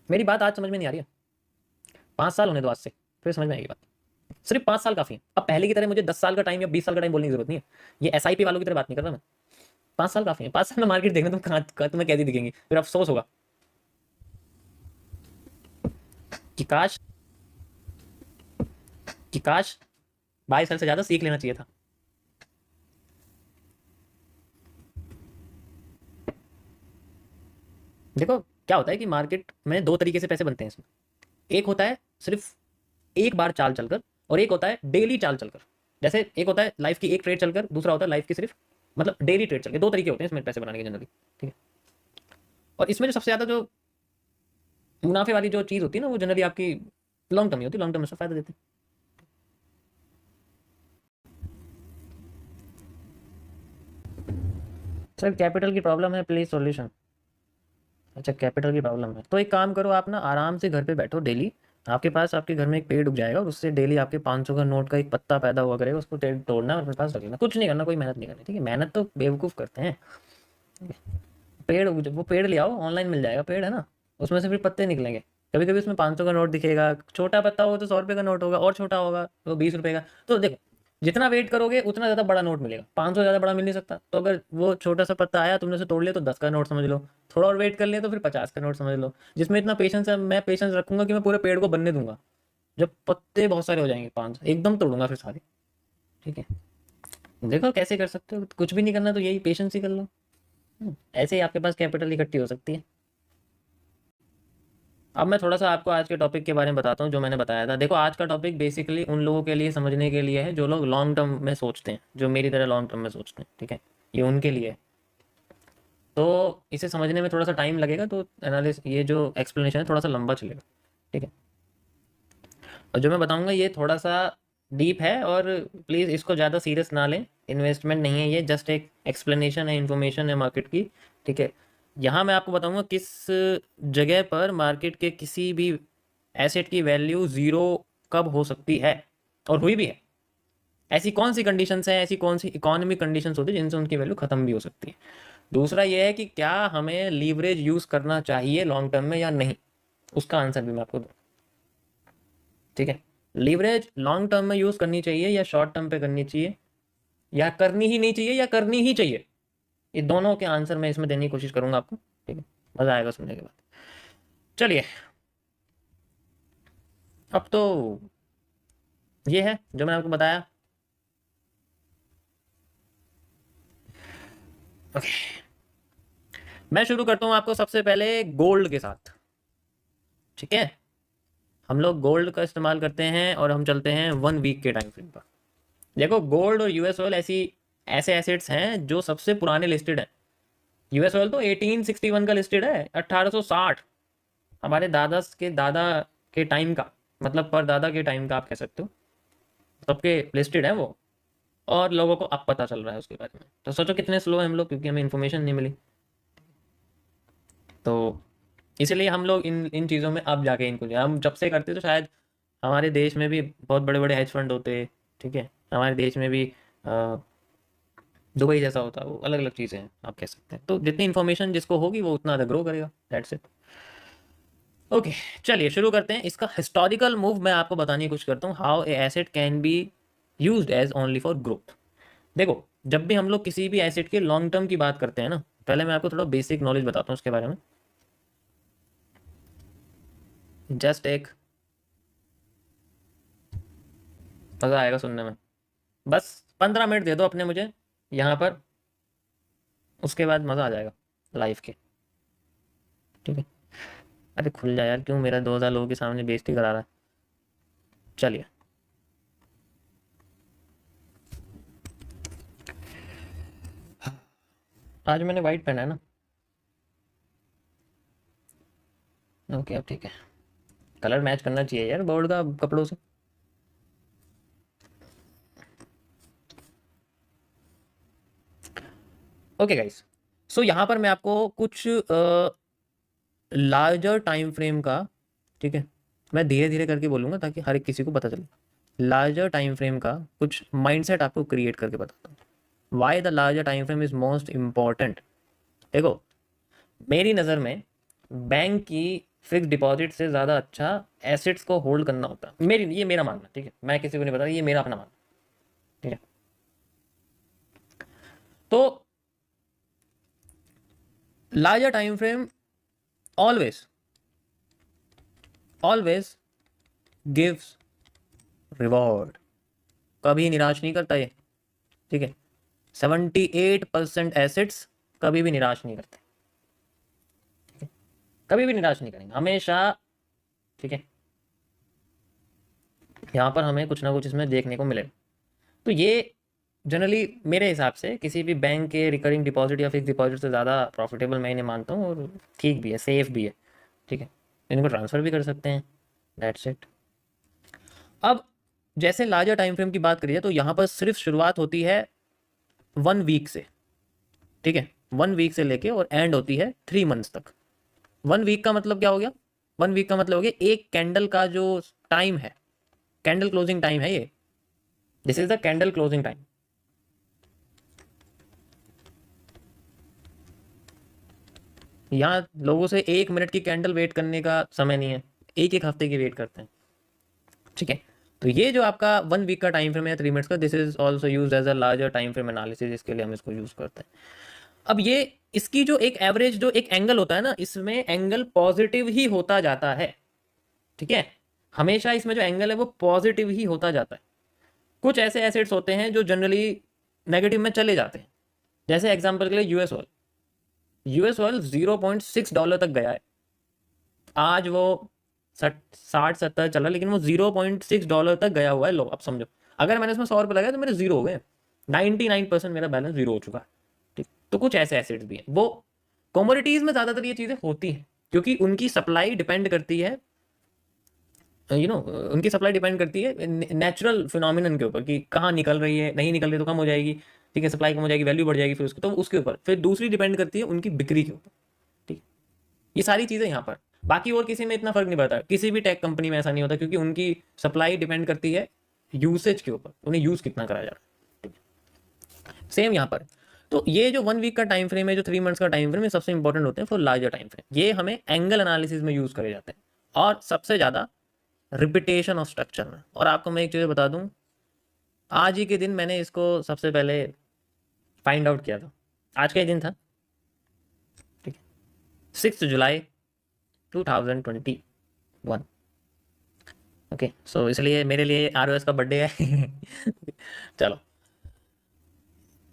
मेरी बात आज समझ में नहीं आ रही है? 5 साल होने दो आज से, फिर समझ में आएगी बात। सिर्फ 5 साल काफ़ी है। अब पहले की तरह मुझे 10 साल का टाइम या 20 साल का टाइम बोलने की जरूरत नहीं है। ये एसआईपी वालों की तरह बात नहीं कर रहा मैं। 5 साल काफ़ी है। 5 साल में मार्केट देखना तुम कहाँ तुम्हें कैसी दिखेंगी, फिर अफसोस होगा कि काश 22 साल से ज़्यादा सीख लेना चाहिए था। देखो क्या होता है कि मार्केट में दो तरीके से पैसे बनते हैं इसमें। एक होता है सिर्फ एक बार चाल चलकर, और एक होता है डेली चाल चलकर। जैसे एक होता है लाइफ की एक ट्रेड चलकर, दूसरा होता है लाइफ की सिर्फ मतलब डेली ट्रेड चलकर। दो तरीके होते हैं इसमें पैसे बनाने के जनरली, ठीक है। और इसमें जो सबसे ज़्यादा जो मुनाफे वाली जो चीज़ होती है ना, वो जनरली आपकी लॉन्ग टर्म ही होती है। लॉन्ग टर्म में सब फायदा देते हैं। सर कैपिटल की प्रॉब्लम है, प्लीज सॉल्यूशन। अच्छा कैपिटल की प्रॉब्लम है, तो एक काम करो आप ना, आराम से घर पे बैठो डेली। आपके पास आपके घर में एक पेड़ उग जाएगा और उससे डेली आपके 500 का नोट का एक पत्ता पैदा हुआ करेगा। उसको तोड़ना और अपने पास रख लेना। कुछ नहीं करना, कोई मेहनत नहीं करनी, ठीक है। मेहनत तो बेवकूफ़ करते हैं। वो पेड़ ले आओ, ऑनलाइन मिल जाएगा पेड़, है ना। उसमें से फिर पत्ते निकलेंगे। कभी कभी उसमें 500 का नोट दिखेगा, छोटा पत्ता हो तो 100 रुपये का नोट होगा, और छोटा होगा तो 20 रुपये का। तो देखो जितना वेट करोगे उतना ज़्यादा बड़ा नोट मिलेगा। 500 ज़्यादा बड़ा मिल नहीं सकता, तो अगर वो छोटा सा पत्ता आया तुमने उसे तोड़ लिया तो 10 का नोट समझ लो। थोड़ा और वेट कर लिया तो फिर 50 का नोट समझ लो। जिसमें इतना पेशेंस है, मैं पेशेंस रखूंगा कि मैं पूरे पेड़ को बनने दूंगा। जब पत्ते बहुत सारे हो जाएंगे, 5 एकदम तोड़ूंगा फिर सारे, ठीक है। देखो कैसे कर सकते हो, कुछ भी नहीं करना तो यही पेशेंस ही कर लो। ऐसे ही आपके पास कैपिटल इकट्ठी हो सकती है। अब मैं थोड़ा सा आपको आज के टॉपिक के बारे में बताता हूँ जो मैंने बताया था। देखो आज का टॉपिक बेसिकली उन लोगों के लिए समझने के लिए है जो लोग लॉन्ग टर्म में सोचते हैं, जो मेरी तरह लॉन्ग टर्म में सोचते हैं, ठीक है। ये उनके लिए है। तो इसे समझने में थोड़ा सा टाइम लगेगा, तो एनालिस ये जो एक्सप्लेनेशन है थोड़ा सा लंबा चलेगा, ठीक है। और जो मैं बताऊंगा ये थोड़ा सा डीप है, और प्लीज़ इसको ज़्यादा सीरियस ना लें। इन्वेस्टमेंट नहीं है ये, जस्ट एक एक्सप्लेनेशन है, इन्फॉर्मेशन है मार्केट की, ठीक है। यहाँ मैं आपको बताऊंगा किस जगह पर मार्केट के किसी भी एसेट की वैल्यू ज़ीरो कब हो सकती है, और हुई भी है। ऐसी कौन सी कंडीशंस हैं, ऐसी कौन सी इकोनॉमिक कंडीशंस होती है जिनसे उनकी वैल्यू ख़त्म भी हो सकती है। दूसरा ये है कि क्या हमें लीवरेज यूज़ करना चाहिए लॉन्ग टर्म में या नहीं, उसका आंसर भी मैं आपको दूँ, ठीक है। लीवरेज लॉन्ग टर्म में यूज़ करनी चाहिए या शॉर्ट टर्म पे करनी चाहिए, या करनी ही नहीं चाहिए या करनी ही चाहिए, ये दोनों के आंसर मैं इसमें देने की कोशिश करूंगा आपको, ठीक है। मज़ा आएगा सुनने के बाद। चलिए, अब तो ये है जो मैंने आपको बताया। ओके, मैं शुरू करता हूँ आपको सबसे पहले गोल्ड के साथ, ठीक है। हम लोग गोल्ड का इस्तेमाल करते हैं और हम चलते हैं 1 वीक के टाइम फ्रेम पर। देखो गोल्ड और यूएस ऑयल ऐसे एसेट्स हैं जो सबसे पुराने लिस्टेड हैं। यूएस ऑयल तो 1861 का लिस्टेड है, 1860, हमारे दादा के दादा के टाइम का, मतलब पर दादा के टाइम का आप कह सकते हो। सबके लिस्टेड है वो, और लोगों को अब पता चल रहा है उसके बारे में। तो सोचो कितने स्लो हैं हम लोग, क्योंकि हमें इन्फॉर्मेशन नहीं मिली। तो इसलिए हम लोग इन इन चीज़ों में अब जाके इनको हम जब से करते तो शायद हमारे देश में भी बहुत बड़े बड़े हेज फंड होते, ठीक है। हमारे देश में भी दुबई जैसा होता, वो अलग अलग चीज़ें हैं आप कह सकते हैं। तो जितनी इन्फॉर्मेशन जिसको होगी वो उतना ज़्यादा ग्रो करेगा, दैट्स इट। ओके, चलिए शुरू करते हैं। इसका हिस्टोरिकल मूव मैं आपको बताने की कोशिश करता हूँ, how a asset can be used as only for growth. देखो जब भी हम लोग किसी भी एसेट के लॉन्ग टर्म की बात करते हैं ना, पहले मैं आपको थोड़ा बेसिक नॉलेज बताता हूँ उसके बारे में। जस्ट एक मज़ा आएगा सुनने में। बस 15 मिनट दे दो अपने मुझे यहाँ पर, उसके बाद मज़ा आ जाएगा लाइफ के, ठीक है। अरे खुल जा यार, क्यों मेरा 2000 लोगों के सामने बेइज्जती करा रहा है। चलिए, आज मैंने वाइट पहना है ना। ओके अब ठीक है, कलर मैच करना चाहिए यार बोर्ड का कपड़ों से। ओके गाइस, सो यहाँ पर मैं आपको कुछ लार्जर टाइम फ्रेम का, ठीक है, मैं धीरे धीरे करके बोलूँगा ताकि हर एक किसी को पता चले। लार्जर टाइम फ्रेम का कुछ माइंडसेट आपको क्रिएट करके बताता हूँ। Why the larger time frame is most important. देखो मेरी नज़र में बैंक की फिक्स डिपॉजिट से ज़्यादा अच्छा एसेट्स को होल्ड करना होता है। ये मेरा मानना, ठीक है, मैं किसी को नहीं बता रहा, ये मेरा अपना मानना, ठीक है। तो larger time frame always gives reward, कभी निराश नहीं करता ये, ठीक है। 78% एसेट्स कभी भी निराश नहीं करते, ठीक है? कभी भी निराश नहीं करेंगे हमेशा, ठीक है। यहाँ पर हमें कुछ ना कुछ इसमें देखने को मिलेगा। तो ये जनरली मेरे हिसाब से किसी भी बैंक के रिकरिंग डिपॉजिट या फिक्स डिपॉजिट से ज़्यादा प्रॉफिटेबल मैं इन्हें मानता हूँ, और ठीक भी है, सेफ भी है, ठीक है। इनको ट्रांसफ़र भी कर सकते हैं, दैट्स इट। अब जैसे लार्जर टाइम फ्रेम की बात करिए तो यहाँ पर सिर्फ शुरुआत होती है 1 वीक से, ठीक है, 1 वीक से लेके और एंड होती है 3 मंथ्स तक। 1 वीक का मतलब क्या हो गया? 1 वीक का मतलब हो गया एक कैंडल का जो टाइम है, कैंडल क्लोजिंग टाइम है ये, this is the candle closing time. यहाँ लोगों से 1 मिनट की कैंडल वेट करने का समय नहीं है, एक हफ्ते की वेट करते हैं, ठीक है। तो ये जो आपका 1 वीक का टाइम फ्रेम है 3 मिनट्स का, this is also use as a larger time frame analysis, इसके लिए हम इसको यूज करते हैं। अब ये इसकी जो एक एवरेज जो एक एंगल होता है ना, इसमें एंगल पॉजिटिव ही होता जाता है, ठीक है। हमेशा इसमें जो एंगल है वो पॉजिटिव ही होता जाता है। कुछ ऐसे एसेट्स होते हैं जो जनरली नेगेटिव में चले जाते हैं, जैसे एग्जांपल के लिए यूएस ऑयल $0.6 तक गया है, आज वो 60-70 चल रहा है, लेकिन वो $0.6 तक गया हुआ है। लो अब समझो, अगर मैंने इसमें 100 रुपये लगाया तो मेरे 0 हो गए, 99% मेरा बैलेंस 0 हो चुका है, ठीक। तो कुछ ऐसे एसेट्स भी हैं, वो कमोडिटीज में ज़्यादातर ये चीज़ें होती हैं, क्योंकि उनकी सप्लाई डिपेंड करती है, उनकी सप्लाई डिपेंड करती है नेचुरल फिनोमिनन के ऊपर, कि कहाँ निकल रही है, नहीं निकल रही तो कम हो जाएगी, ठीक है, सप्लाई कम हो जाएगी, वैल्यू बढ़ जाएगी फिर उसकी, तो उसके ऊपर। फिर दूसरी डिपेंड करती है उनकी बिक्री के ऊपर, ठीक। ये सारी चीज़ें यहाँ पर, बाकी और किसी में इतना फर्क नहीं पड़ता, किसी भी टेक कंपनी में ऐसा नहीं होता, क्योंकि उनकी सप्लाई डिपेंड करती है यूसेज के ऊपर, उन्हें यूज़ कितना कराया जा रहा है। सेम यहाँ पर, तो ये जो 1 वीक का टाइम फ्रेम है, जो 3 मंथ्स का टाइम फ्रेम है, सबसे इंपॉर्टेंट होते हैं फॉर लार्जर टाइम फ्रेम। ये हमें एंगल एनालिसिस में यूज़ करे जाते हैं, और सबसे ज़्यादा रिपीटेशन ऑफ स्ट्रक्चर में। और आपको मैं एक चीज़ बता दूं, आज ही के दिन मैंने इसको सबसे पहले फाइंड आउट किया था, आज का ही दिन था, ठीक है, 6 जुलाई 2021, ओके। सो इसलिए मेरे लिए ROS का बर्थडे है चलो,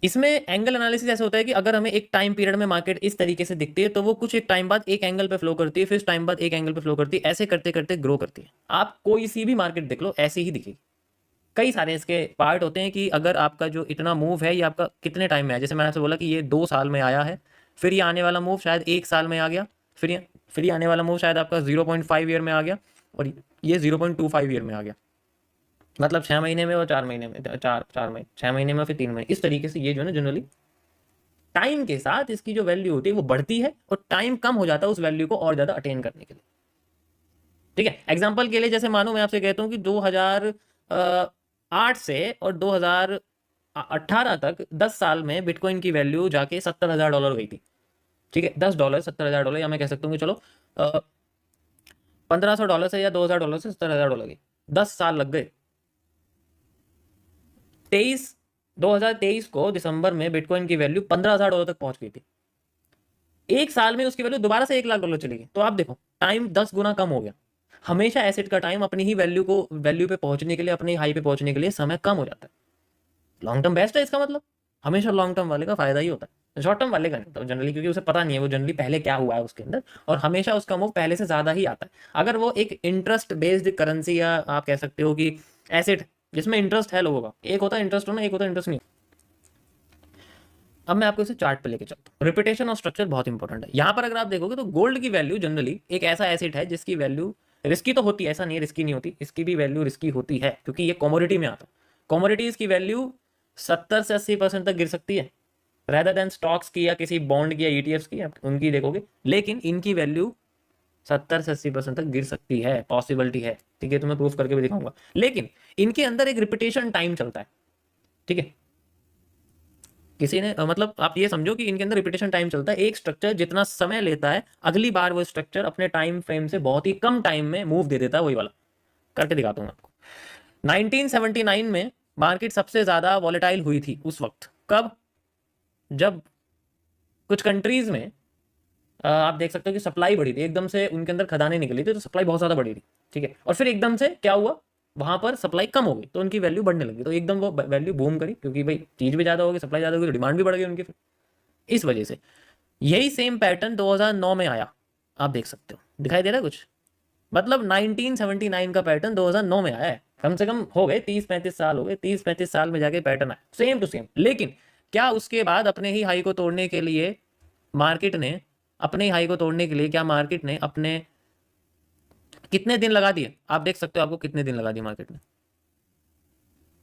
इसमें एंगल एनालिसिस ऐसा होता है कि अगर हमें एक टाइम पीरियड में मार्केट इस तरीके से दिखती है, तो वो कुछ एक टाइम बाद एक एंगल पे फ्लो करती है, फिर टाइम बाद एक एंगल पे फ्लो करती है, ऐसे करते करते ग्रो करती है। आप कोई सी भी मार्केट देख लो, ऐसी ही दिखेगी। कई सारे इसके पार्ट होते हैं कि अगर आपका जो इतना मूव है, ये आपका कितने टाइम में है। जैसे मैंने आपसे बोला कि ये 2 साल में आया है, फिर ये आने वाला मूव शायद 1 साल में आ गया, फिर ये आने वाला मूव शायद आपका 0.5 ईयर में आ गया, और ये 0.25 ईयर में आ गया, मतलब 6 महीने में और 4 महीने में, 6 महीने में, फिर 3 महीने, इस तरीके से ये जो है ना जनरली टाइम के साथ इसकी जो वैल्यू होती है वो बढ़ती है, और टाइम कम हो जाता है उस वैल्यू को और ज़्यादा अटेन करने के लिए, ठीक है। एग्जाम्पल के लिए जैसे मानो मैं आपसे कहता हूँ कि 2008 से और 2018 तक 10 साल में बिटकॉइन की वैल्यू जाके $70,000 गई थी, ठीक है। $10 $70,000, या मैं कह सकता हूँ कि चलो $1,500 से या $2,000 से $70,000 गई, 10 साल लग गए। 2023 को दिसंबर में बिटकॉइन की वैल्यू $15,000 तक पहुंच गई थी, 1 साल में उसकी वैल्यू दोबारा से $1,00,000 चली गई। तो आप देखो, टाइम 10 गुना कम हो गया। हमेशा एसेट का टाइम अपनी ही वैल्यू पे पहुंचने के लिए, अपने हाई पे पहुंचने के लिए समय कम हो जाता है। लॉन्ग टर्म बेस्ट है इसका मतलब, हमेशा लॉन्ग टर्म वाले का फायदा ही होता है, शॉर्ट टर्म वाले का नहीं, तो जनरली क्योंकि उसे पता नहीं है वो जनरली पहले क्या हुआ है उसके अंदर, और हमेशा उसका मूव पहले से ज़्यादा ही आता है। अगर वो एक इंटरेस्ट बेस्ड करेंसी, या आप कह सकते हो कि एसेट जिसमें इंटरेस्ट है लोगों का, एक होता है इंटरेस्ट होना, एक होता है इंटरेस्ट नहीं। अब मैं आपको इसे चार्ट पे लेके चलता हूँ। रिपीटेशन ऑफ स्ट्रक्चर बहुत इंपॉर्टेंट है। यहाँ पर अगर आप देखोगे तो गोल्ड की वैल्यू जनरली एक ऐसा एसेट है जिसकी वैल्यू रिस्की तो होती है, ऐसा नहीं है रिस्की नहीं होती, इसकी भी वैल्यू रिस्की होती है, क्योंकि ये कमोडिटी में आता है। कमोडिटीज की वैल्यू 70 से 80% तक गिर सकती है, रेदर देन स्टॉक्स की या किसी बॉन्ड की या ETFs की, उनकी देखोगे, लेकिन इनकी वैल्यू 70 से 80% तक गिर सकती है, पॉसिबिलिटी है, ठीक है। तो मैं प्रूफ करके भी दिखाऊंगा, लेकिन इनके अंदर एक रिपीटेशन टाइम चलता है, ठीक है। किसी ने मतलब आप ये समझो कि इनके अंदर रिपीटेशन टाइम चलता है। एक स्ट्रक्चर जितना समय लेता है, अगली बार वो स्ट्रक्चर अपने टाइम फ्रेम से बहुत ही कम टाइम में मूव दे देता है। वही वाला करके दिखाता हूँ आपको। 1979 में मार्केट सबसे ज्यादा वॉलेटाइल हुई थी उस वक्त। कब? जब कुछ कंट्रीज में आप देख सकते हो कि सप्लाई बढ़ी थी, एकदम से उनके अंदर खदानें निकली थी, तो सप्लाई बहुत ज्यादा बढ़ी थी, ठीक है। और फिर एकदम से क्या हुआ, वहां पर सप्लाई कम हो गई तो उनकी वैल्यू बढ़ने लगी, तो एकदम वो वैल्यू बूम करी, क्योंकि भाई चीज भी ज्यादा होगी, सप्लाई ज्यादा होगी, तो डिमांड भी बढ़ गई उनकी फिर। इस वजह से यही सेम पैटर्न 2009 में आया। आप देख सकते हो, दिखाई दे रहा है कुछ? मतलब 1979 का पैटर्न 2009 में आया है। कम से कम हो गए 30-35 साल, हो गए 30-35 साल में जाके पैटर्न आया सेम टू सेम। लेकिन क्या उसके बाद अपने ही हाई को तोड़ने के लिए मार्केट ने, अपने ही हाई को तोड़ने के लिए क्या मार्केट ने अपने कितने दिन लगा दिए? आप देख सकते हो, आपको कितने दिन लगा दिए मार्केट ने?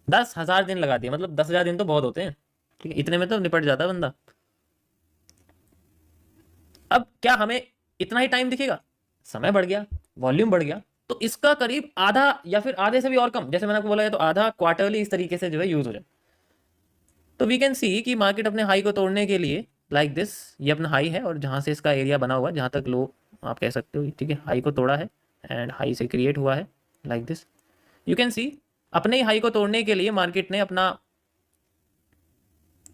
10,000 दिन लगा दिए। मतलब 10,000 दिन तो बहुत होते हैं, ठीक है, इतने में तो निपट जाता है बंदा। अब क्या हमें इतना ही टाइम दिखेगा? समय बढ़ गया, वॉल्यूम बढ़ गया, तो इसका करीब आधा या फिर आधे से भी और कम, जैसे मैंने आपको बोला है, तो आधा क्वार्टरली इस तरीके से जो है यूज हो जाए। तो वी कैन सी कि मार्केट अपने हाई को तोड़ने के लिए लाइक दिस, ये अपना हाई है और जहां से इसका एरिया बना हुआ है, जहां तक लो आप कह सकते हो, ठीक है, हाई को तोड़ा है एंड हाई से क्रिएट हुआ है लाइक दिस। यू कैन सी अपने ही हाई को तोड़ने के लिए मार्केट ने अपना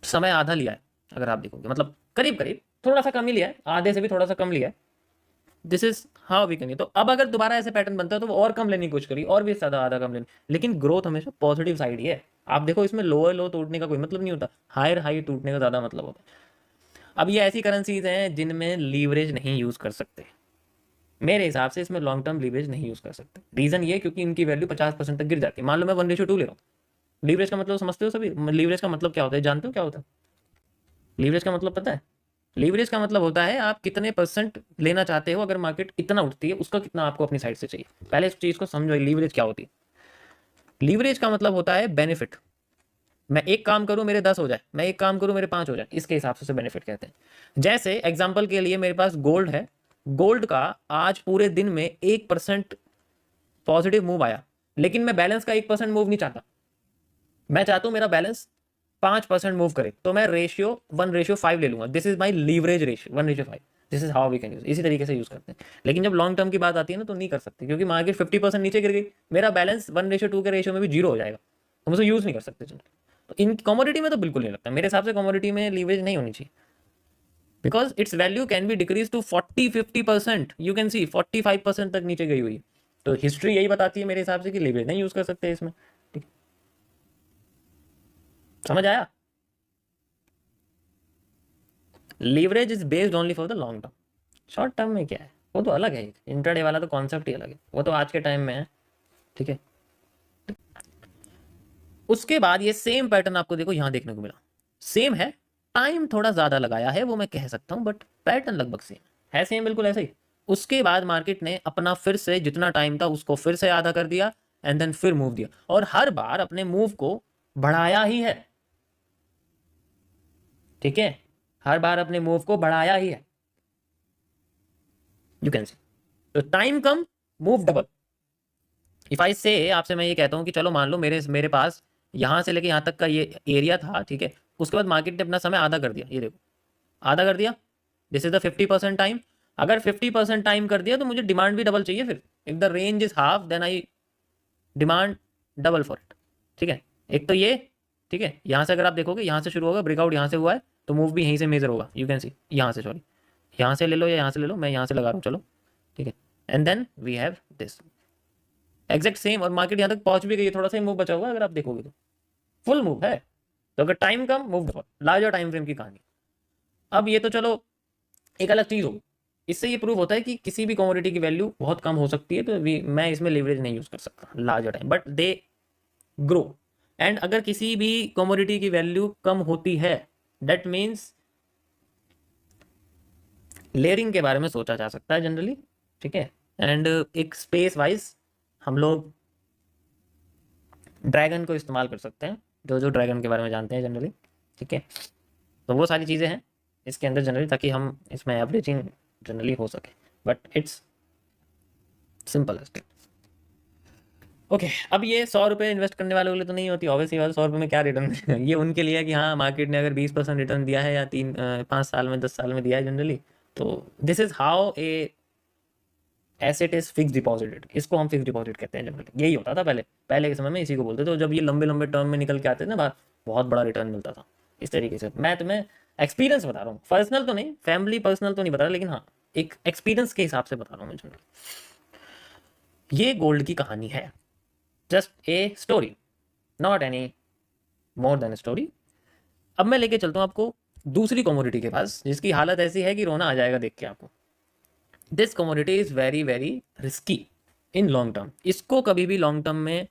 समय आधा लिया है। अगर आप देखोगे मतलब करीब करीब थोड़ा सा कम ही लिया है, आधे से भी थोड़ा सा कम लिया है। This is how we can. तो अब अगर दोबारा ऐसे पैटर्न बनता है तो वो और कम लेने की कोशिश करी, और भी ज्यादा आधा कम लेने, लेकिन ग्रोथ हमेशा पॉजिटिव साइड ही है। आप देखो इसमें लोअर लो टूटने का कोई मतलब नहीं होता, हायर हाई टूटने का ज्यादा मतलब होता है। अब ये ऐसी करेंसीज हैं जिनमें लीवरेज नहीं यूज कर सकते। मेरे हिसाब से इसमें लॉन्ग टर्म लीवरेज नहीं यूज कर सकते। रीजन ये क्योंकि इनकी वैल्यू 50% तक गिर जाती है। मान लो मैं 1:2 ले रहा हूँ। लीवरेज का मतलब समझते हो सभी? लीवरेज का मतलब क्या होता है? जानते हो क्या होता है लीवरेज का मतलब? पता है? लीवरेज का मतलब होता है आप कितने परसेंट लेना चाहते हो, अगर मार्केट इतना उठती है उसका कितना आपको अपनी साइड से चाहिए। पहले इस चीज को समझो, लीवरेज क्या होती है। लीवरेज का मतलब होता है बेनिफिट। मैं एक काम करूं मेरे 10 हो जाए, मैं एक काम करूं मेरे 5 हो जाए, इसके हिसाब से बेनिफिट कहते हैं। जैसे एग्जाम्पल के लिए मेरे पास गोल्ड है, गोल्ड का आज पूरे दिन में 1% पॉजिटिव मूव आया, लेकिन मैं बैलेंस का 1% मूव नहीं चाहता। मैं चाहता हूं मेरा बैलेंस 5% मूव करे, तो मैं रेशियो 1:5 ले लूंगा। This is my leverage ratio 1:5। This is how we can use, इसी तरीके से यूज करते हैं। लेकिन जब लॉन्ग टर्म की बात आती है ना, तो नहीं कर सकते, क्योंकि मार्केट 50% नीचे गिर गई, मेरा बैलेंस 1:2 के रेशियो में भी 0 हो जाएगा, हम उसे यूज नहीं कर सकते। तो इन कमोडिटी में तो बिल्कुल नहीं लगता मेरे हिसाब से, कमोडिटी में लीवरेज नहीं होनी चाहिए, because its value can be decrease to 40-50%। You can see 45% तक नीचे गई हुई है। तो हिस्ट्री यही बताती है मेरे हिसाब से कि लीवरेज नहीं यूज कर सकते इसमें। ठीक, समझ आया? Leverage is based only for the long term. Short term में क्या है, वो तो अलग है, इंट्राडे वाला तो कॉन्सेप्ट ही अलग है, वो तो आज के टाइम में है, ठीक है। उसके बाद ये सेम पैटर्न आपको देखो यहां देखने को मिला, सेम है, टाइम थोड़ा ज्यादा लगाया है वो मैं कह सकता हूं, बट पैटर्न लगभग सेम है, सेम बिल्कुल ऐसा ही। उसके बाद मार्केट ने अपना फिर से जितना टाइम था उसको फिर से आधा कर दिया एंड देन फिर मूव दिया, और हर बार अपने मूव को बढ़ाया ही है, ठीक है, हर बार अपने मूव को बढ़ाया ही है। यू कैन सी, तो टाइम कम, मूव डबल। इफ आई से आपसे मैं ये कहता हूं कि चलो मान लो मेरे मेरे पास यहां से लेके यहां तक का ये एरिया था, ठीक है, उसके बाद मार्केट ने अपना समय आधा कर दिया, ये देखो आधा कर दिया। This is the 50% time. अगर 50% टाइम कर दिया तो मुझे डिमांड भी डबल चाहिए फिर। If the range is half then I demand double for it, ठीक है। एक तो ये, ठीक है, यहाँ से अगर आप देखोगे यहाँ से शुरू होगा, ब्रेकआउट यहाँ से हुआ है, तो मूव भी यहीं से मेजर होगा। यू कैन सी यहाँ से, सॉरी यहाँ से ले लो या यहाँ से ले लो, मैं यहाँ से लगा रहा हूँ, चलो ठीक है। And then we have this exact same, और मार्केट यहाँ तक पहुंच भी गई है, थोड़ा सा ही मूव बचा हुआ है, अगर आप देखोगे तो फुल मूव है। तो अगर टाइम कम, move double, larger time frame की कहानी। अब ये तो चलो एक अलग चीज होगी, इससे ये प्रूव होता है कि किसी भी कमोडिटी की वैल्यू बहुत कम हो सकती है, तो मैं इसमें लिवरेज नहीं यूज कर सकता larger time, but they grow. And अगर किसी भी कमोडिटी की वैल्यू कम होती है, दैट मीन्स लेयरिंग के बारे में सोचा जा सकता है जनरली, ठीक है। एंड एक स्पेस वाइज हम लोग ड्रैगन को इस्तेमाल कर सकते हैं, जो जो ड्रैगन के बारे में जानते हैं जनरली, ठीक है। तो वो सारी चीज़ें हैं इसके अंदर जनरली, ताकि हम इसमें एवरेजिंग जनरली हो सके, but it's simple as okay अब ये 100 रुपये इन्वेस्ट करने वालों के लिए तो नहीं होती, ऑब्वियसली बात, 100 रुपये में क्या रिटर्न देगा। ये उनके लिए है कि हाँ मार्केट ने अगर 20% रिटर्न दिया है या 5 साल में 10 साल में दिया है जनरली, तो this is how a asset is fix deposited, इसको हम फिक्स डिपॉजिट कहते हैं जनरली। यही होता था पहले, पहले के समय में इसी को बोलते थे। जब ये लंबे लंबे टर्म में निकल के आते थे ना बाहर, बहुत बड़ा रिटर्न मिलता था इस तरीके से। मैं तुम्हें एक्सपीरियंस बता रहा हूँ, पर्सनल तो नहीं, फैमिली पर्सनल तो नहीं बता रहा, लेकिन हाँ एक एक्सपीरियंस के हिसाब से बता रहा हूँ मैं जनरली। ये गोल्ड की कहानी है, just a story, not any more than story. अब मैं लेके चलता हूँ आपको दूसरी कमोडिटी के पास, जिसकी हालत ऐसी है कि रोना आ जाएगा देख के आपको। This commodity is very very risky in long term. इसको कभी भी लॉन्ग टर्म में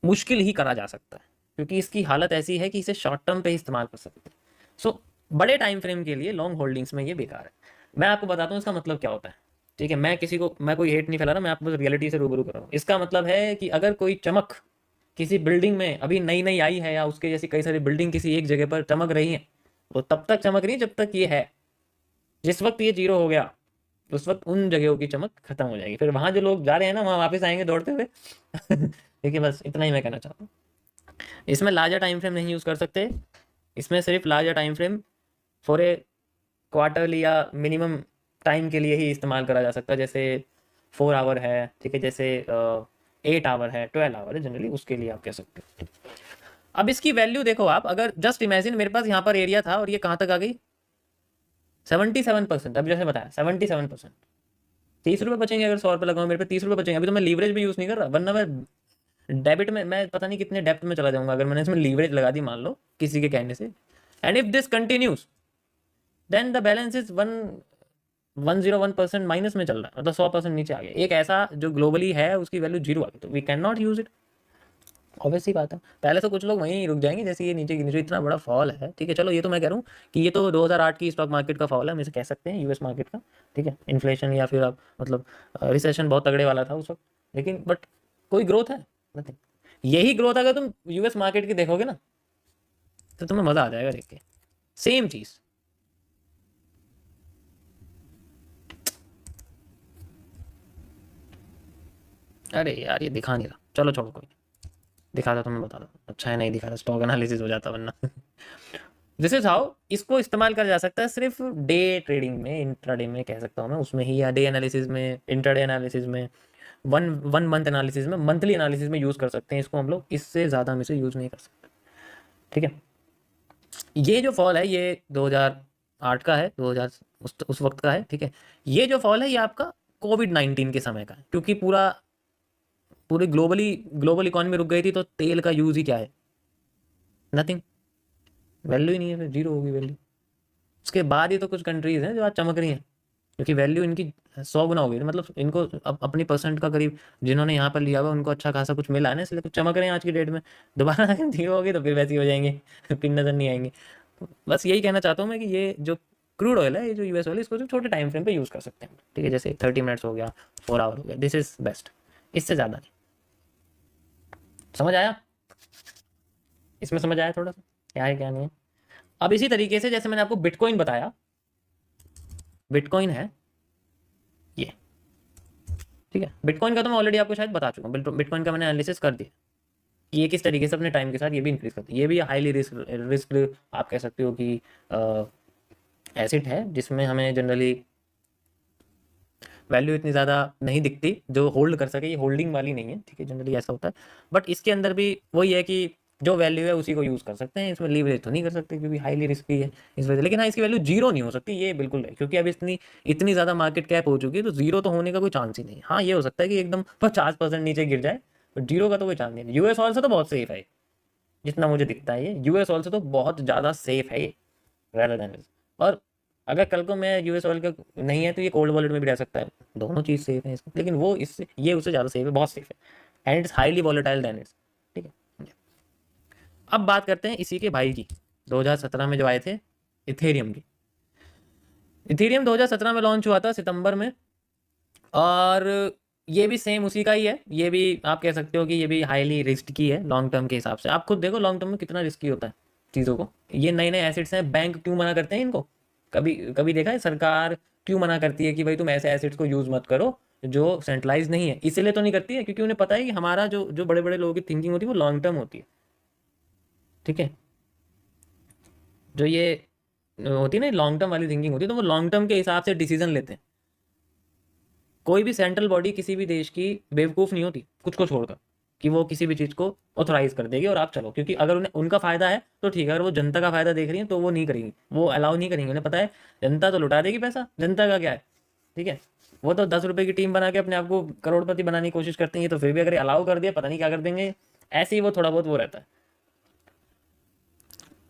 मुश्किल ही करा जा सकता है, क्योंकि इसकी हालत ऐसी है कि इसे शॉर्ट टर्म पे ही इस्तेमाल कर सकते हैं। सो बड़े टाइम फ्रेम के लिए लॉन्ग होल्डिंग्स में ये बेकार है। मैं आपको बताता हूँ इसका मतलब क्या होता है, ठीक है। मैं कोई हेट नहीं फैला रहा, मैं आपको रियलिटी से रूबरू कर रहा हूँ। इसका मतलब है कि अगर कोई चमक किसी बिल्डिंग में अभी नई नई आई है, या उसके जैसी कई सारी बिल्डिंग किसी एक जगह पर चमक रही है, वो तब तक चमक रही जब तक ये है। जिस वक्त ये जीरो हो गया, उस वक्त उन जगहों की चमक खत्म हो जाएगी। फिर वहां जो लोग जा रहे हैं ना, वहां वापस आएंगे दौड़ते हुए। देखिए बस इतना ही मैं कहना चाहता हूँ। इसमें लार्जर टाइम फ्रेम नहीं यूज़ कर सकते, इसमें सिर्फ larger time frame for a quarterly या मिनिमम टाइम के लिए ही इस्तेमाल करा जा सकता है। जैसे 4 आवर है, ठीक है, जैसे 8 आवर है, 12 आवर है जनरली, उसके लिए आप कह सकते हो। अब इसकी वैल्यू देखो आप, अगर जस्ट इमेजिन मेरे पास यहाँ पर एरिया था और ये कहाँ तक आ गई 77%। अब जैसे बताया 77%, 30 रुपये बचेंगे। अगर 100 रुपये लगाऊं मेरे पे 30 रुपये बचेंगे। अभी तो मैं लीवरेज भी यूज़ नहीं कर रहा, वरना मैं डेबिट में मैं पता नहीं कितने डेप्थ में चला जाऊंगा अगर मैंने इसमें लीवरेज लगा दी मान लो किसी के कहने से। And if this continues then the balance is 101% minus में चल रहा है, मतलब 100% नीचे आ गया। एक ऐसा जो ग्लोबली है उसकी वैल्यू जीरो आ गई, तो we can not use it. Obviously बात है, पहले से कुछ लोग वहीं रुक जाएंगे जैसे ये नीचे की नीचे इतना बड़ा फॉल है, ठीक है। चलो ये तो मैं कह रहा हूँ कि ये तो 2008 की स्टॉक मार्केट का फॉल है, हम इसे कह सकते हैं यूएस मार्केट का, ठीक है। इन्फ्लेशन या फिर आप मतलब रिसेशन बहुत तगड़े वाला था उस वक्त, लेकिन बट कोई ग्रोथ है नथिंग। यही ग्रोथ अगर तुम यूएस मार्केट की देखोगे ना, तो तुम्हें मजा आ जाएगा देख के। सेम चीज, अरे यार ये दिखा नहीं रहा, चलो छोड़ो, कोई दिखा था तो मैं बता दूँ। अच्छा है नहीं दिखा था, स्टॉक एनालिसिस हो जाता वरना। दिस इज हाउ इसको इस्तेमाल करा जा सकता है सिर्फ डे ट्रेडिंग में, इंट्राडे में कह सकता हूँ मैं, उसमें ही, या डे एनालिसिस में, इंट्राडे एनालिसिस में, वन वन मंथ एनालिसिस में, मंथली एनालिसिस में यूज़ कर सकते हैं इसको हम लोग। इससे ज़्यादा हम इसे यूज़ नहीं कर सकते, ठीक है। ये जो फॉल है ये 2008 का है, 2000 उस वक्त का है, ठीक है। ये जो फॉल है ये आपका कोविड-19 के समय का है, क्योंकि पूरी ग्लोबल इकोनॉमी रुक गई थी, तो तेल का यूज़ ही क्या है, नथिंग, वैल्यू ही नहीं है, फिर जीरो होगी वैल्यू। उसके बाद ही तो कुछ कंट्रीज़ हैं जो आज चमक रही हैं, क्योंकि वैल्यू इनकी 100 गुना हो गई, मतलब इनको अपनी परसेंट का करीब जिन्होंने यहाँ पर लिया हुआ उनको अच्छा खासा कुछ मिला है ना, इसलिए कुछ चमक रहे हैं आज की डेट में। दोबारा अगर जीरो होगी तो फिर वैसे ही हो जाएंगे, फिर नज़र नहीं आएंगे। तो बस यही कहना चाहता हूँ मैं कि ये जो क्रूड ऑयल है, ये जो यूएस ऑयल, इसको सिर्फ छोटे टाइम फ्रेम पे यूज़ कर सकते हैं, ठीक है। जैसे 30 मिनट्स हो गया, 4 आवर हो गया, दिस इज बेस्ट, इससे ज़्यादा नहीं। समझ आया? इसमें समझ आया थोड़ा सा क्या है क्या नहीं है। अब इसी तरीके से जैसे मैंने आपको बिटकॉइन बताया, बिटकॉइन है ये, ठीक है। बिटकॉइन का तो मैं ऑलरेडी आपको शायद बता चुका हूँ, बिटकॉइन का मैंने एनालिसिस कर दिया कि ये किस तरीके से अपने टाइम के साथ ये भी इंक्रीज करती है। ये भी हाईली रिस्क आप कह सकते हो कि एसिड है, जिसमें हमें जनरली वैल्यू इतनी ज़्यादा नहीं दिखती जो होल्ड कर सके, ये होल्डिंग वाली नहीं है, ठीक है, जनरली ऐसा होता है। बट इसके अंदर भी वही है कि जो वैल्यू है उसी को यूज़ कर सकते हैं, इसमें लीवरेज तो नहीं कर सकते क्योंकि हाईली रिस्की है इस वजह से। लेकिन हाँ इसकी वैल्यू जीरो नहीं हो सकती, ये बिल्कुल है, क्योंकि अब इतनी ज़्यादा मार्केट कैप हो चुकी है, तो जीरो तो होने का कोई चांस ही नहीं। हाँ ये हो सकता है कि एकदम 50% नीचे गिर जाए, बट जीरो का तो कोई चांस नहीं है। यूएस ऑल से तो बहुत सेफ है, जितना मुझे दिखता है ये यूएस ऑल से तो बहुत ज़्यादा सेफ है ये, रेदर देन। और अगर कल को मैं यूएस ऑयल का नहीं है तो ये कोल्ड वॉलेट में भी रह सकता है, दोनों चीज़ सेफ है इसमें, लेकिन वो इससे ये उससे ज़्यादा सेफ है, बहुत सेफ है, and it's highly volatile then it's, ठीक है। अब बात करते हैं इसी के भाई की, 2017 में जो आए थे इथेरियम की। इथेरियम 2017 में लॉन्च हुआ था सितंबर में, और ये भी सेम उसी का ही है। ये भी आप कह सकते हो कि ये भी हाईली रिस्क की है लॉन्ग टर्म के हिसाब से। आप खुद देखो लॉन्ग टर्म में कितना रिस्की होता है चीज़ों को। ये नए नए एसेट्स हैं, बैंक क्यों मना करते हैं इनको? कभी कभी देखा है सरकार क्यों मना करती है कि भाई तुम ऐसे एसेट्स को यूज़ मत करो जो सेंट्रलाइज नहीं है। इसलिए तो नहीं करती है क्योंकि उन्हें पता है कि हमारा जो जो बड़े बड़े लोगों की थिंकिंग होती है वो लॉन्ग टर्म होती है, ठीक है। जो ये होती है ना लॉन्ग टर्म वाली थिंकिंग होती है, तो वो लॉन्ग टर्म के हिसाब से डिसीजन लेते हैं। कोई भी सेंट्रल बॉडी किसी भी देश की बेवकूफ़ नहीं होती कुछ को छोड़कर कि वो किसी भी चीज़ को ऑथोराइज कर देगी और आप चलो, क्योंकि अगर उन्हें उनका फ़ायदा है तो ठीक है, अगर वो जनता का फ़ायदा देख रही है तो वो नहीं करेंगी, वो अलाउ नहीं करेंगे। उन्हें पता है जनता तो लुटा देगी पैसा, जनता का क्या है, ठीक है। वो तो 10 रुपये की टीम बना के अपने आप को करोड़पति बनाने की कोशिश करती है, तो फिर भी अगर अलाउ कर दिया पता नहीं क्या कर देंगे। ऐसे ही वो थोड़ा बहुत वो रहता है।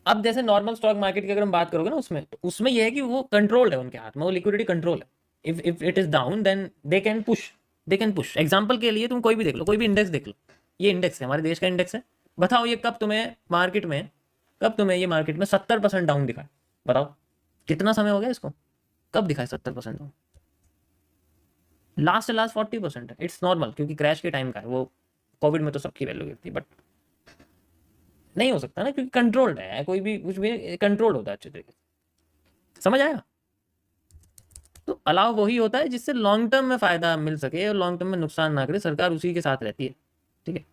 अब जैसे नॉर्मल स्टॉक मार्केट की अगर हम बात करोगे ना, उसमें तो उसमें यह है कि वो कंट्रोल्ड है, उनके हाथ में वो लिक्विडिटी कंट्रोल है। If it is down then they can push. Example के लिए तुम कोई भी देख लो, कोई भी इंडेक्स देख लो, ये इंडेक्स है हमारे देश का इंडेक्स है, बताओ ये कब तुम्हें मार्केट में, कब तुम्हें ये मार्केट में 70% डाउन दिखा, बताओ कितना समय हो गया इसको, कब दिखाए 70% डाउन? लास्ट 40% है। इट्स नॉर्मल क्योंकि क्रैश के टाइम का है वो, कोविड में तो सबकी वैल्यू गिरती, बट नहीं हो सकता ना क्योंकि कंट्रोल्ड है, कोई भी कुछ भी कंट्रोल होता है अच्छे तरीके से, समझ आया। तो अलाव वही होता है जिससे लॉन्ग टर्म में फायदा मिल सके और लॉन्ग टर्म में नुकसान ना करे, सरकार उसी के साथ रहती है, ठीक है।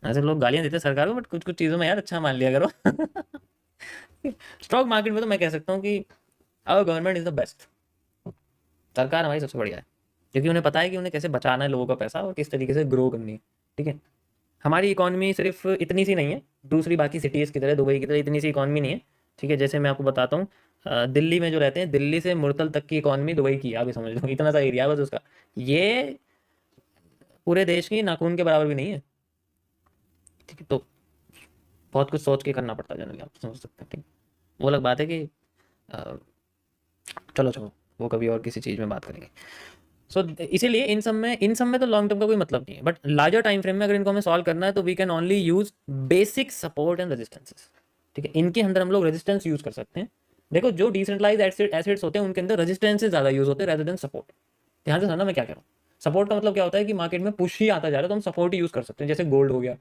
ऐसे लोग गालियां देते हैं सरकार को, बट कुछ कुछ चीज़ों में यार अच्छा मान लिया करो। स्टॉक मार्केट में तो मैं कह सकता हूँ कि our government is the best. सरकार हमारी सबसे बढ़िया है क्योंकि उन्हें पता है कि उन्हें कैसे बचाना है लोगों का पैसा और किस तरीके से ग्रो करनी है, ठीक है। हमारी इकॉनमी सिर्फ इतनी सी नहीं है, दूसरी बाकी सिटीज़ की तरह, दुबई की तरह इतनी सी इकॉनमी नहीं है, ठीक है। जैसे मैं आपको बताता हूँ, दिल्ली में जो रहते हैं, दिल्ली से मुरतल तक की इकॉनमी दुबई की है, आप ये समझ लो, इतना सा एरिया बस उसका। ये पूरे देश की नाखून के बराबर भी नहीं है, ठीक है। तो बहुत कुछ सोच के करना पड़ता है जनरली, आप समझ सकते हैं, ठीक। वो अलग बात है कि अ, चलो चलो वो कभी और किसी चीज़ में बात करेंगे। सो इसीलिए इन सब में तो लॉन्ग टर्म का कोई मतलब नहीं है, बट लार्जर टाइम फ्रेम में अगर इनको हमें सॉल्व करना है तो we can only use basic support and resistances, ठीक है। इनके अंदर हम लोग रेजिस्टेंस यूज कर सकते हैं। देखो जो डिसेंट्रलाइज एसिड्स होते हैं उनके अंदर रेजिस्टेंसेस ज़्यादा यूज होते हैं रेदर देन सपोर्ट। ध्यान से समझना मैं क्या कह रहा हूँ। सपोर्ट का मतलब क्या होता है कि मार्केट में पुश ही आता जा रहा है तो हम सपोर्ट ही यूज कर सकते हैं, जैसे गोल्ड हो गया,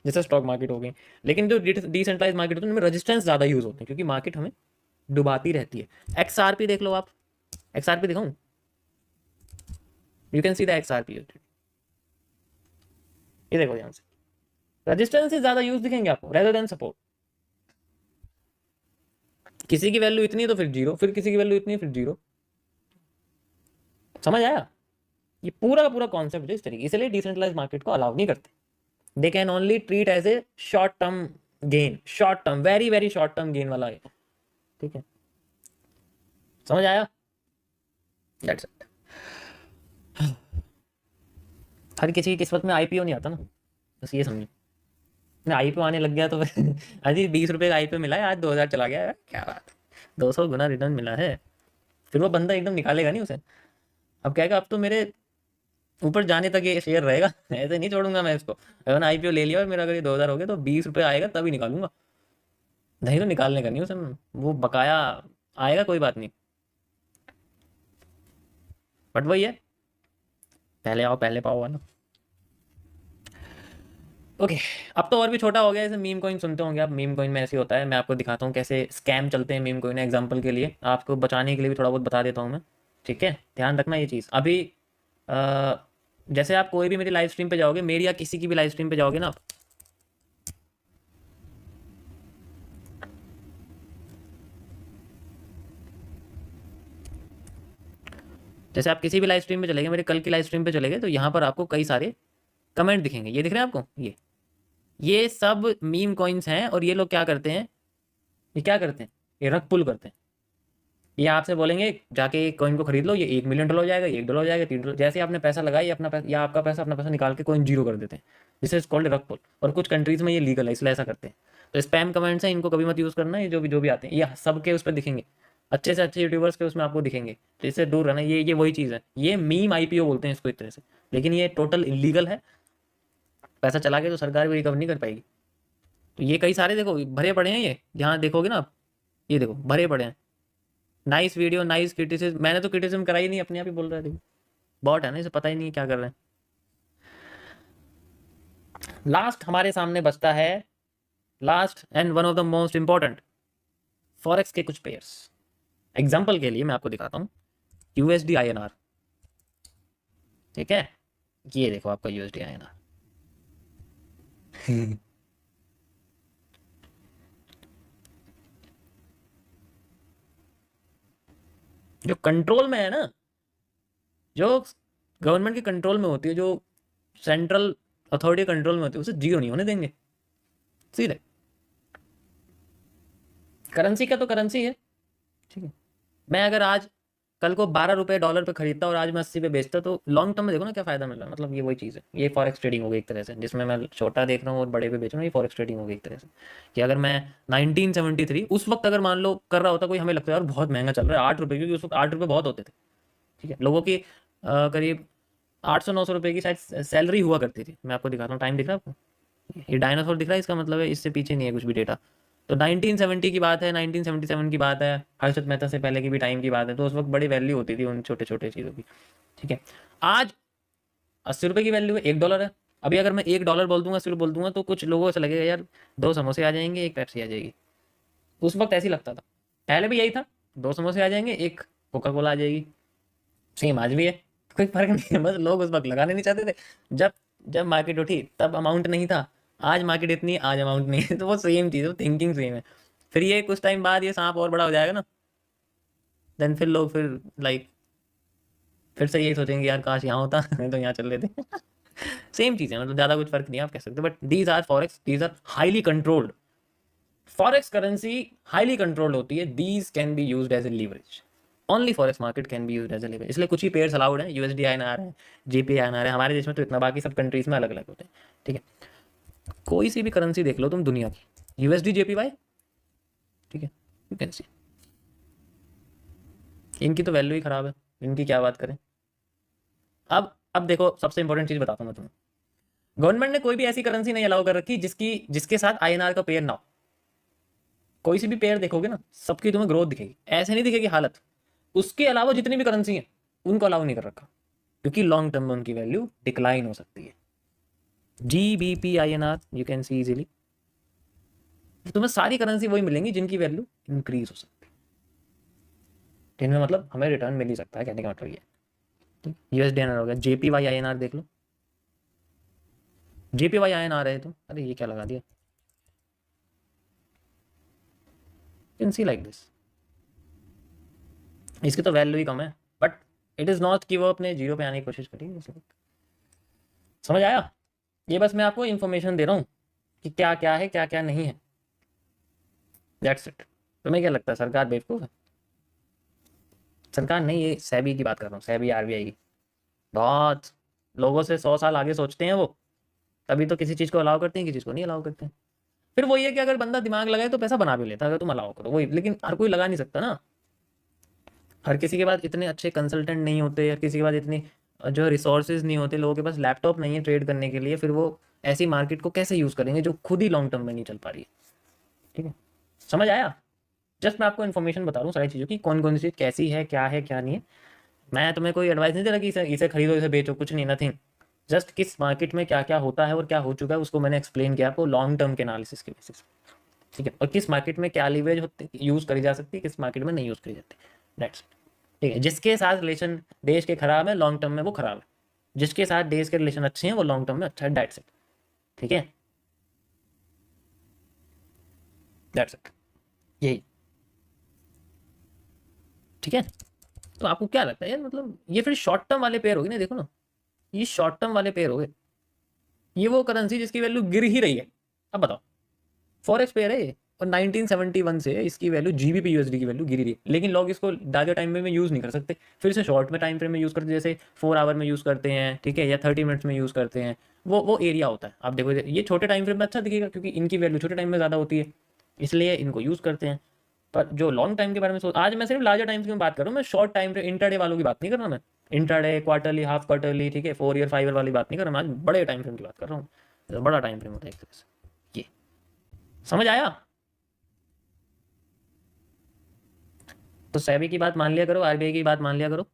जैसे स्टॉक मार्केट हो गई। लेकिन जो डिसेंट्रलाइज मार्केट होते हैं उनमें रेजिस्टेंस ज़्यादा यूज होते हैं क्योंकि मार्केट हमें डुबाती रहती है। XRP देख लो आप, XRP दिखाऊं, you can see the XRP, ये देखो ध्यान से, रेजिस्टेंस से ज्यादा यूज दिखेंगे आपको रेदर देन सपोर्ट। किसी की वैल्यू इतनी है तो फिर जीरो, फिर किसी की वैल्यू इतनी है फिर जीरो, समझ आया। ये पूरा का पूरा कॉन्सेप्ट है इस तरीके, इसलिए डिसेंट्रलाइज मार्केट को अलाउ नहीं करते। They can only treat as a short term gain, short term very very short term gain वाला है, ठीक है। समझ आया, दैट्स इट। हर किसी की किस्मत में IPO नहीं आता ना, बस ये समझो। IPO आने लग गया तो फिर अजी 20 रुपये का IPO मिला है, आज 2000 चला गया है, क्या बात है, 200 गुना रिटर्न मिला है। फिर वो बंदा एकदम निकालेगा नहीं उसे, अब कहेगा अब तो मेरे ऊपर जाने तक ये शेयर रहेगा, ऐसे नहीं छोड़ूंगा मैं इसको। अगर मैंने IPO ले लिया और मेरा अगर ये 2000 हो गया तो 20 रुपये आएगा तभी निकालूंगा, नहीं तो निकालने का नहीं उसे, वो बकाया आएगा कोई बात नहीं। बट वही है, पहले आओ पहले पाओ वाला। ओके, अब तो और भी छोटा हो गया, जैसे मीम कॉइन सुनते होंगे आप। मीम कॉइन में ऐसे होता है, मैं आपको दिखाता हूँ कैसे स्कैम चलते हैं मीम कॉइन। एग्जांपल के लिए आपको बचाने के लिए भी थोड़ा बहुत बता देता हूँ मैं, ठीक है। ध्यान रखना ये चीज़। अभी अ, जैसे आप कोई भी मेरी लाइव स्ट्रीम पे जाओगे, मेरी या किसी की भी लाइव स्ट्रीम पे जाओगे ना आप, जैसे आप किसी भी लाइव स्ट्रीम पे चले गए, मेरे कल की लाइव स्ट्रीम पे चले गए, तो यहाँ पर आपको कई सारे कमेंट दिखेंगे, ये दिख रहे हैं आपको, ये सब मीम कॉइन्स हैं। और ये लोग क्या करते हैं, ये क्या करते हैं, ये रग पुल करते हैं। ये आपसे बोलेंगे जाके कॉइन को खरीद लो, ये $1 मिलियन हो जाएगा, ये $1 हो जाएगा, $3। जैसे आपने पैसा लगाया, ये अपना पैसा या आपका पैसा अपना पैसा निकाल के कॉइन जीरो कर देते हैं। दिस इज कॉल्ड रग पुल, और कुछ कंट्रीज में ये लीगल है, इसलिए ऐसा करते हैं। तो स्पैम कमेंट्स हैं, इनको कभी मत यूज़ करना। ये जो भी आते हैं ये सबके उस पर दिखेंगे, अच्छे से अच्छे यूट्यूबर्स के उसमें आपको दिखेंगे, तो इससे दूर रहना। ये वही चीज़ है, ये मीम IPO बोलते हैं इसको एक तरह से, लेकिन ये टोटल इलीगल है। पैसा चला गया तो सरकार भी रिकवर नहीं कर पाएगी। तो ये कई सारे देखो भरे पड़े हैं, ये जहाँ देखोगे ना आप, ये देखो भरे पड़े हैं। नाइस वीडियो, नाइस क्रिटिसिज्म, मैंने तो क्रिटिसिज्म कराई नहीं, अपने आप ही बोल रहा है, देखो बॉट है ना, इसे पता ही नहीं क्या कर रहे हैं। लास्ट हमारे सामने बचता है, last and one of the most important, forex के कुछ पेयर्स। एग्जाम्पल के लिए मैं आपको दिखाता हूँ USD INR, ठीक है, ये देखो आपका यूएसडी आईएनआर। जो कंट्रोल में है ना, जो गवर्नमेंट के कंट्रोल में होती है, जो सेंट्रल अथॉरिटी कंट्रोल में होती है, उसे जीरो नहीं होने देंगे सीधे। करेंसी का तो करेंसी है, ठीक है। मैं अगर आज कल को 12 रुपये डॉलर पे खरीदता और आज मैं 80 पे बेचता, तो लॉन्ग टर्म में देखो ना क्या फायदा मिल रहा है। मतलब ये वही चीज़ है, ये फॉरेक्स ट्रेडिंग हो गई एक तरह से, जिसमें मैं छोटा देख रहा हूँ और बड़े पे बेच रहा हूँ। ये फॉरेक्स ट्रेडिंग हो गई एक तरह से कि अगर मैं 1973 उस वक्त अगर मान लो कर रहा होता कोई, हमें लगता है यार बहुत महंगा चल रहा है 8 रुपये, क्योंकि उस वक्त 8 रुपये बहुत होते थे, ठीक है। लोगों की करीब 800-900 रुपये की शायद सैलरी हुआ करती थी। मैं आपको दिखाता हूँ, टाइम दिख रहा है आपको, ये डायनासोर दिख रहा है, इसका मतलब है इससे पीछे नहीं है कुछ भी डेटा। तो 1970 की बात है, 1977 की बात है, हर्षद मेहता से पहले की भी टाइम की बात है। तो उस वक्त बड़ी वैल्यू होती थी उन छोटे छोटे चीज़ों की, ठीक है। आज 80 रुपये की वैल्यू है, $1 है। अभी अगर मैं $1 बोल दूंगा, 80 बोल दूंगा, तो कुछ लोगों को ऐसा लगेगा यार 2 समोसे आ जाएंगे, एक पेप्सी आ जाएगी। उस वक्त ऐसे ही लगता था, पहले भी यही था, 2 समोसे आ जाएंगे, एक कोका कोला आ जाएगी। सेम आज भी है, कोई फर्क नहीं है, बस लोग उस वक्त लगाने नहीं चाहते थे। जब जब मार्केट उठी तब अमाउंट नहीं था, आज मार्केट इतनी, आज अमाउंट नहीं है। तो वो सेम चीज़ है, थिंकिंग सेम है। फिर ये कुछ टाइम बाद ये सांप और बड़ा हो जाएगा ना, देन फिर लोग फिर लाइक फिर से यही सोचेंगे यार काश यहाँ होता, नहीं तो यहाँ चल रहे थे। सेम चीज़ है, मतलब ज़्यादा कुछ फर्क नहीं है आप कह सकते, but these are forex, these are highly controlled. Forex currency highly controlled होती है, these can be used as a leverage. Only forex market can be used as a leverage. इसलिए कुछ ही पेयर्स अलाउड है, यूएसडी आईएनआर है, GP INR है, हमारे देश में तो इतना, बाकी सब कंट्रीज में अलग अलग होते हैं, ठीक है। कोई सी भी करेंसी देख लो तुम दुनिया की, यूएसडी जेपीवाई, ठीक है, यू कैन सी। इनकी तो वैल्यू ही खराब है, इनकी क्या बात करें। अब देखो, सबसे इंपॉर्टेंट चीज बताता हूँ मैं तुम्हें। गवर्नमेंट ने कोई भी ऐसी करेंसी नहीं अलाउ कर रखी जिसके साथ आईएनआर का पेयर ना हो। कोई सी भी पेयर देखोगे ना, सबकी तुम्हें ग्रोथ दिखेगी, ऐसे नहीं दिखेगी हालत। उसके अलावा जितनी भी करेंसी है उनको अलाउ नहीं कर रखा, क्योंकि लॉन्ग टर्म में उनकी वैल्यू डिक्लाइन हो सकती है। GBP INR you can C easily, तुम्हें सारी करेंसी वही मिलेंगी जिनकी वैल्यू इंक्रीज हो सकती है, जिनमें मतलब हमें रिटर्न मिल ही सकता है, कहने का मतलब ये। यूएसडी आईएनआर हो गया, जेपीवाई आईएनआर देख लो, जेपीवाई आईएनआर है। तो अरे ये क्या लगा दिया, कैन सी लाइक दिस। इसकी तो वैल्यू ही कम है, बट इट इज़ नॉट कि वो अपने जीरो पे आने की कोशिश करी। समझ आया? ये बस मैं आपको इन्फॉर्मेशन दे रहा हूँ कि क्या क्या है, क्या क्या नहीं है, दैट्स इट। तुम्हें क्या लगता है सरकार बेवकूफ़ है? सरकार नहीं, ये सेबी की बात कर रहा हूँ, सेबी आरबीआई की। बहुत लोगों से 100 साल आगे सोचते हैं वो, तभी तो किसी चीज़ को अलाउ करते हैं, किसी चीज़ को नहीं अलाउ करते हैं। फिर वही है कि अगर बंदा दिमाग लगाए तो पैसा बना भी लेता है, अगर तुम अलाउ करो वही। लेकिन हर कोई लगा नहीं सकता ना, हर किसी के पास इतने अच्छे कंसल्टेंट नहीं होते, हर किसी के पास इतनी जो रिसोर्सेज नहीं होते, लोगों के पास लैपटॉप नहीं है ट्रेड करने के लिए। फिर वो ऐसी मार्केट को कैसे यूज़ करेंगे जो खुद ही लॉन्ग टर्म में नहीं चल पा रही है, ठीक है। समझ आया? जस्ट मैं आपको इन्फॉर्मेशन बता रहा हूँ सारी चीज़ों की, कौन कौन सी चीज़ कैसी है क्या नहीं है। मैं तुम्हें कोई एडवाइस नहीं दे रहा कि इसे खरीदो, इसे बेचो, कुछ नहीं, नथिंग। जस्ट किस मार्केट में क्या क्या होता है और क्या हो चुका है उसको मैंने एक्सप्लेन किया आपको लॉन्ग टर्म के एनालिसिस के बेसिस, ठीक है। और किस मार्केट में क्या लीवरेज होती यूज़ करी जा सकती है, किस मार्केट में नहीं यूज़ करी जाती, दैट्स, ठीक है। जिसके साथ रिलेशन देश के खराब है, लॉन्ग टर्म में वो खराब है। जिसके साथ देश के रिलेशन अच्छे हैं वो लॉन्ग टर्म में अच्छा है, दैट्स इट, ठीक है, दैट्स इट, यही, ठीक है। तो आपको क्या लगता है यार, मतलब ये फिर शॉर्ट टर्म वाले पेयर हो गए ना, देखो ना, ये शॉर्ट टर्म वाले पेयर हो गए। ये वो करेंसी जिसकी वैल्यू गिर ही रही है। अब बताओ, फॉरेक्स पेयर है ये, और 1971 से इसकी वैल्यू जीबीपी यूएसडी की वैल्यू गिरी रही है, लेकिन लोग इसको ज़्यादा टाइम में यूज़ नहीं कर सकते, फिर से शॉर्ट में टाइम फ्रेम में यूज़ करते हैं, जैसे 4 आवर में यूज़ करते हैं, ठीक है, या 30 मिनट्स में यूज़ करते हैं। वो एरिया होता है। आप देखो ये छोटे टाइम फ्रेम में अच्छा दिखेगा, क्योंकि इनकी वैल्यू छोटे टाइम में ज़्यादा होती है, इसलिए इनको यूज़ करते हैं। पर जो लॉन्ग टाइम के बारे में सोच, आज मैं सिर्फ लार्जर टाइम फ्रेम में बात कर रहा हूँ, मैं शॉर्ट टाइम फ्रेम इंट्राडे वालों की बात नहीं कर रहा, मैं इंट्राडे, क्वार्टरली, हाफ क्वार्टरली, ठीक है, 4 ईयर 5 ईयर वाली बात नहीं कर रहा, मैं आज बड़े टाइम फ्रेम की बात कर रहा हूँ। तो बड़ा टाइम फ्रेम होता है एक तरह से ये। समझ आया? तो सेबी की बात मान लिया करो, आरबीआई की बात मान लिया करो,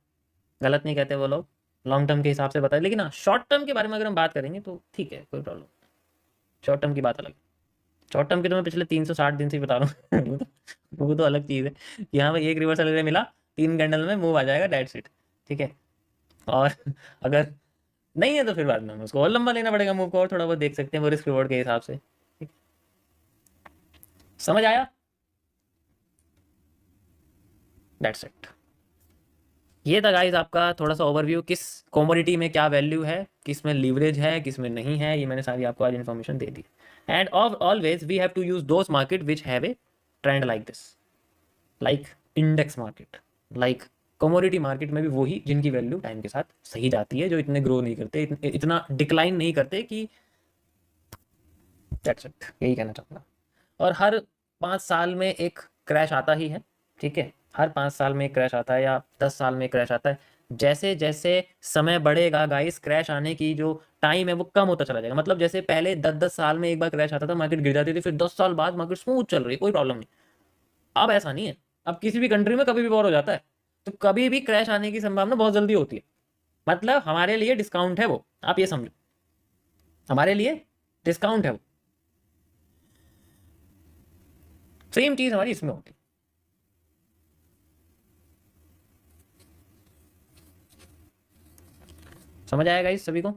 गलत नहीं कहते वो लोग, लॉन्ग टर्म के हिसाब से बताए। लेकिन हाँ, शॉर्ट टर्म के बारे में अगर हम बात करेंगे तो ठीक है, कोई प्रॉब्लम। शॉर्ट टर्म की बात अलग है। शॉर्ट टर्म की तो मैं पिछले 360 दिन से ही बता रहा हूँ। वो तो अलग चीज़ है कि हाँ भाई, एक रिवर्सल मिला 3 कैंडल में मूव आ जाएगा, डेट सीट, ठीक है। और अगर नहीं है तो फिर बाद में हमें उसको और लंबा लेना पड़ेगा मूव को, और थोड़ा बहुत देख सकते हैं वो रिस्क रिवॉर्ड के हिसाब से। समझ आया? That's it. ये था गाइस आपका थोड़ा सा ओवरव्यू, किस कमोडिटी में क्या वैल्यू है, किस में लीवरेज है, किस में नहीं है, ये मैंने सारी आपको आज इन्फॉर्मेशन दे दी। And always we have to use those market which have a trend like this, like index market, like commodity market में भी वही जिनकी वैल्यू टाइम के साथ सही जाती है, जो इतने ग्रो नहीं करते, इतना डिक्लाइन नहीं करते कि। दैट्स इट, यही कहना चाहूँगा। और हर 5 साल में एक क्रैश आता ही है, ठीक है, हर 5 साल में एक क्रैश आता है या 10 साल में क्रैश आता है। जैसे जैसे समय बढ़ेगा गाइस, क्रैश आने की जो टाइम है वो कम होता चला जाएगा। मतलब जैसे पहले 10-10 साल में एक बार क्रैश आता था, मार्केट गिर जाती थी, फिर 10 साल बाद मार्केट स्मूथ चल रही है, कोई प्रॉब्लम नहीं। अब ऐसा नहीं है, अब किसी भी कंट्री में कभी भी वॉर हो जाता है, तो कभी भी क्रैश आने की संभावना बहुत जल्दी होती है। मतलब हमारे लिए डिस्काउंट है वो, आप ये समझो, हमारे लिए डिस्काउंट है वो। सेम चीज हमारी इसमें होती है। समझ आएगा इस सभी को?